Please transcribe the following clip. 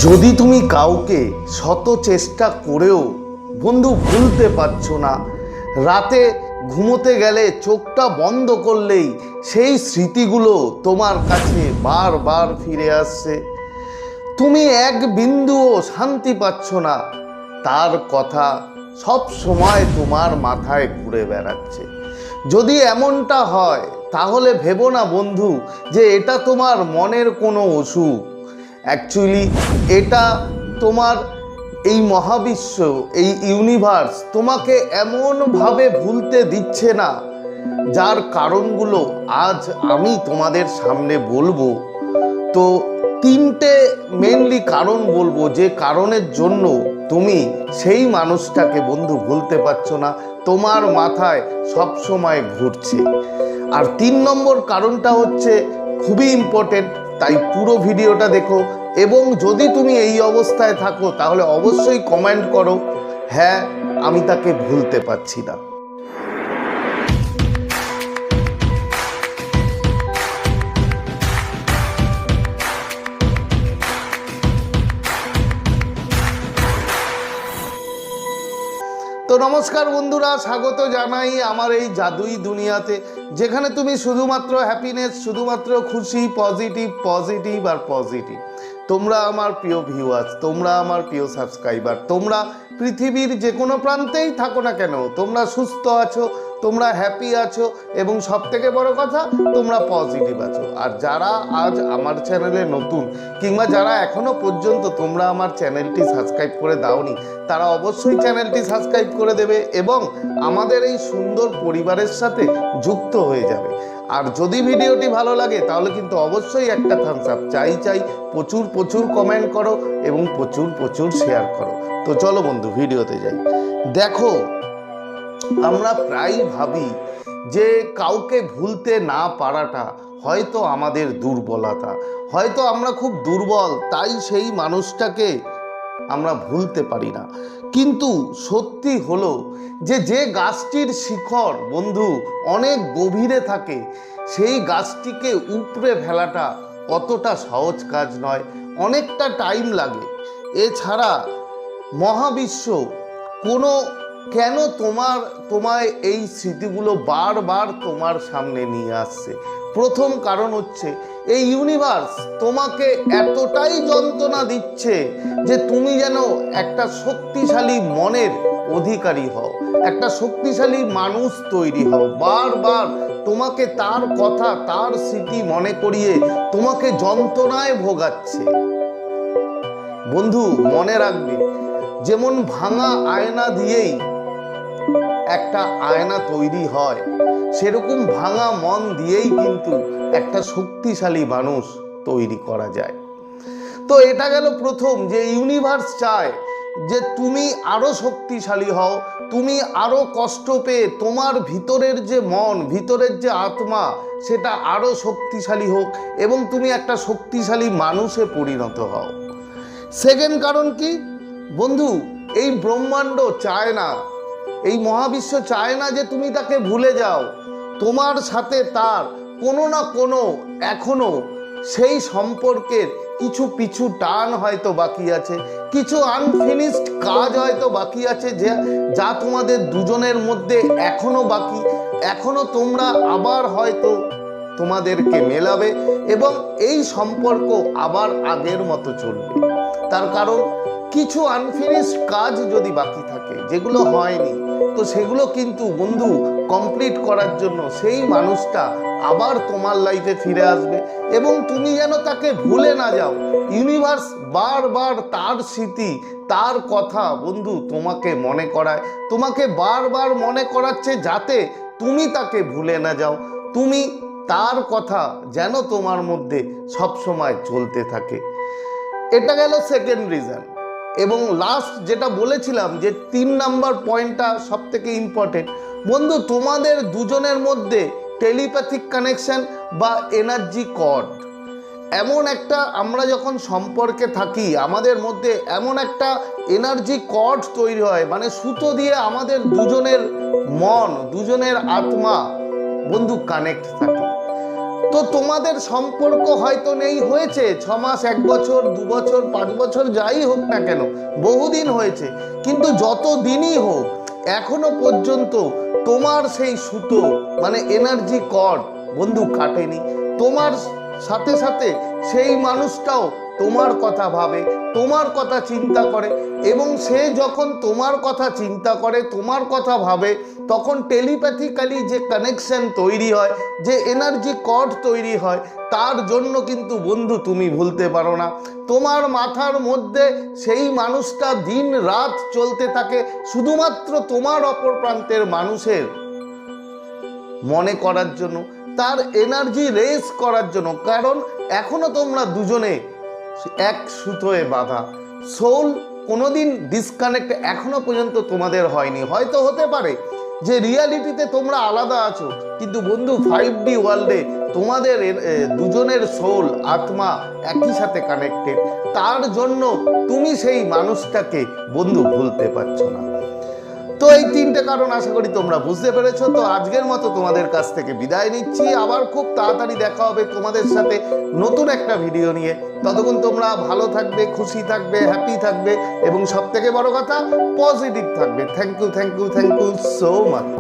যদি তুমি কাউকে শত চেষ্টা করেও বন্ধু ভুলতে পারছো না, রাতে ঘুমোতে গেলে চোখটা বন্ধ করলেই সেই স্মৃতিগুলো তোমার কাছে বারবার ফিরে আসছে, তুমি এক বিন্দুও শান্তি পাচ্ছ না, তার কথা সব সময় তোমার মাথায় ঘুরে বেড়াচ্ছে। যদি এমনটা হয় তাহলে ভেবো না বন্ধু যে এটা তোমার মনের কোনো অসুখ। অ্যাকচুয়ালি এটা তোমার এই মহাবিশ্ব, এই ইউনিভার্স তোমাকে এমনভাবে ভুলতে দিচ্ছে না, যার কারণগুলো আজ আমি তোমাদের সামনে বলবো। তো তিনটে মেনলি কারণ বলবো, যে কারণের জন্য তুমি সেই মানুষটাকে বন্ধু ভুলতে পারছো না, তোমার মাথায় সব সময় ঘুরছে। আর 3 নম্বর কারণটা হচ্ছে খুবই ইম্পর্টেন্ট, তাই পুরো ভিডিওটা দেখো। এবং যদি তুমি এই অবস্থায় থাকো তাহলে অবশ্যই কমেন্ট করো, হ্যাঁ আমি তাকে ভুলতে পারছি না। তো নমস্কার বন্ধুরা, স্বাগত জানাই আমার এই জাদুই দুনিয়াতে, যেখানে তুমি শুধুমাত্র হ্যাপিনেস, শুধুমাত্র খুশি, পজিটিভ পজিটিভ আর পজিটিভ। তোমরা আমার প্রিয় ভিউয়ার্স, তোমরা আমার প্রিয় সাবস্ক্রাইবার, তোমরা পৃথিবীর যে কোনো প্রান্তেই থাকো না কেন, তোমরা সুস্থ আছো, তোমরা হ্যাপি আছো, এবং সব থেকে বড় কথা তোমরা পজিটিভ আছো। আর যারা আজ আমার চ্যানেলে নতুন, কিংবা যারা এখনো পর্যন্ত তোমরা আমার চ্যানেলটি সাবস্ক্রাইব করে দাওনি, তারা অবশ্যই চ্যানেলটি সাবস্ক্রাইব করে দেবে এবং আমাদের এই সুন্দর পরিবারের সাথে যুক্ত হয়ে যাবে। আর যদি ভিডিওটি ভালো লাগে তাহলে কিন্তু অবশ্যই একটা থামস আপ চাই, প্রচুর প্রচুর কমেন্ট করো এবং প্রচুর প্রচুর শেয়ার করো। তো চলো বন্ধু ভিডিওতে যাই। দেখো, আমরা প্রায় ভাবি যে কাউকে ভুলতে না পারাটা হয়তো আমাদের দুর্বলতা, হয়তো আমরা খুব দুর্বল, তাই সেই মানুষটাকে আমরা ভুলতে পারি না। কিন্তু সত্যি হলো যে গাছটির শিকড় বন্ধু অনেক গভীরে থাকে, সেই গাছটিকে উপড়ে ফেলাটা অতটা সহজ কাজ নয়, অনেকটা টাইম লাগে। এছাড়া মহাবিশ্ব কেন তোমায় এই স্মৃতিগুলো বারবার তোমার সামনে নিয়ে আসছে? প্রথম কারণ হচ্ছে এই ইউনিভার্স তোমাকে এতটাই যন্ত্রণা দিচ্ছে যে তুমি যেন একটা শক্তিশালী মনের অধিকারী হও, একটা শক্তিশালী মানুষ তৈরি হও। বারবার তোমাকে তার কথা, তার স্মৃতি মনে করিয়ে তোমাকে যন্ত্রণায় ভোগাচ্ছে। বন্ধু মনে রাখবে, যেমন ভাঙা আয়না দিয়েই একটা আয়না তৈরি হয়, সেরকম ভাঙা মন দিয়েই কিন্তু একটা শক্তিশালী মানুষ তৈরি করা যায়। তো এটা গেল প্রথম, যে ইউনিভার্স চায় যে তুমি আরো শক্তিশালী হও, তুমি আরো কষ্ট পেয়ে তোমার ভিতরের যে মন, ভিতরের যে আত্মা, সেটা আরো শক্তিশালী হোক এবং তুমি একটা শক্তিশালী মানুষে পরিণত হও। সেকেন্ড কারণ কি বন্ধু? এই ব্রহ্মাণ্ড চায় না, এই মহাবিশ্ব চায় না যে তুমি তাকে ভুলে যাও। তোমার সাথে তার কোনো না কোনো এখনো সেই সম্পর্কের কিছু পিছু টান হয়তো বাকি আছে, কিছু আনফিনিশড কাজ হয়তো বাকি আছে, যা তোমাদের দুজনের মধ্যে এখনো বাকি। এখনো তোমরা আবার হয়তো তোমাদেরকে মেলাবে এবং এই সম্পর্ক আবার আগের মতো চলবে। তার কারণ কিছু আনফিনিশড কাজ যদি বাকি থাকে, যেগুলো হয়নি, তো সেগুলো কিন্তু বন্ধু কমপ্লিট করার জন্য সেই মানুষটা আবার তোমার লাইফে ফিরে আসবে এবং তুমি যেন তাকে ভুলে না যাও। ইউনিভার্স বারবার তার স্মৃতি, তার কথা বন্ধু তোমাকে মনে করায়, তোমাকে বারবার মনে করাচ্ছে যাতে তুমি তাকে ভুলে না যাও, তুমি তার কথা যেন তোমার মধ্যে সবসময় চলতে থাকে। এটা গেল সেকেন্ড রিজন। এবং লাস্ট যেটা বলেছিলাম, যে 3 নাম্বার পয়েন্টটা সব থেকে ইম্পর্টেন্ট বন্ধু, তোমাদের দুজনের মধ্যে টেলিপ্যাথিক কানেকশন বা এনার্জি কর্ড, এমন একটা, আমরা যখন সম্পর্কে থাকি আমাদের মধ্যে এমন একটা এনার্জি কর্ড তৈরি হয়, মানে সুতো দিয়ে আমাদের দুজনের মন, দুজনের আত্মা বন্ধু কানেক্ট থাকে। তো তোমাদের সম্পর্ক হয়তো নেই, হয়েছে 6 মাস, 1 বছর, 2 বছর, 5 বছর, যাই হোক না কেন, বহুদিন হয়েছে, কিন্তু যত দিনই হোক এখনো পর্যন্ত তোমার সেই সুতো মানে এনার্জি কর্ড বন্ধু কাটেনি। তোমার সাথে সাথে সেই মানুষটাও তোমার কথা ভাবে, তোমার কথা চিন্তা করে, এবং সে যখন তোমার কথা চিন্তা করে, তোমার কথা ভাবে, তখন টেলিপ্যাথিক্যালি যে কানেকশন তৈরি হয়, যে এনার্জি কর্ড তৈরি হয়, তার জন্য কিন্তু বন্ধু তুমি ভুলতে পারো না। তোমার মাথার মধ্যে সেই মানুষটা দিন রাত চলতে থাকে শুধুমাত্র তোমার অপর প্রান্তের মানুষের মনে করার জন্য, তার এনার্জি রেজ করার জন্য। কারণ এখনো তোমরা দুজনে এক সুতোয় বাঁধা, সোল কোনোদিন ডিসকানেক্ট এখনো পর্যন্ত তোমাদের হয়নি। হয়তো হতে পারে যে রিয়ালিটিতে তোমরা আলাদা আছো, কিন্তু বন্ধু 5D ওয়ার্ল্ডে তোমাদের দুজনের সোল আত্মা একই সাথে কানেক্টেড। তার জন্য তুমি সেই মানুষটাকে বন্ধু ভুলতে পারছো না। তো এই 3টে কারণ আশা করি তোমরা বুঝতে পেরেছো। তো আজকের মতো তোমাদের কাছ থেকে বিদায় নিচ্ছি। আবার খুব তাড়াতাড়ি দেখা হবে তোমাদের সাথে নতুন একটা ভিডিও নিয়ে। ততক্ষণ তোমরা ভালো থাকবে, খুশি থাকবে, হ্যাপি থাকবে, এবং সব থেকে বড় কথা পজিটিভ থাকবে। Thank you so much.